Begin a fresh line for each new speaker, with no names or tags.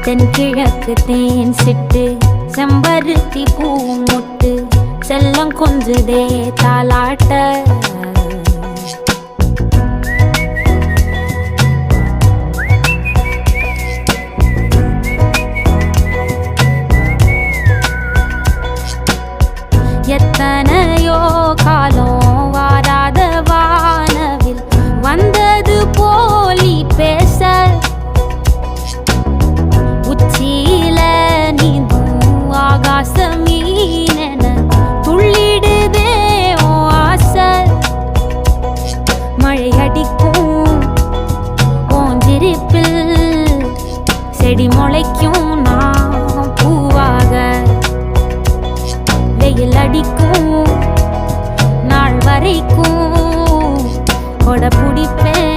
தென்கிழக்கு தேன் சிட்டு செம்பருத்தி பூ முட்டு செல்லம் கொஞ்சுதே தாலாட்ட எத்தனையோ காலம் வாராத வானவில் வந்தது போலி பேச உச்சியில நீந்தும் ஆகாச மீனென துள்ளிடுதே ஓ ஆசை மழை அடிக்கும் ஓஞ்சிருப்பில் செடி முளைக்கும் நான் பூவாக வெயில் அடிக்கும் நாள் வரைக்கும் கொடை பிடிப்பேன்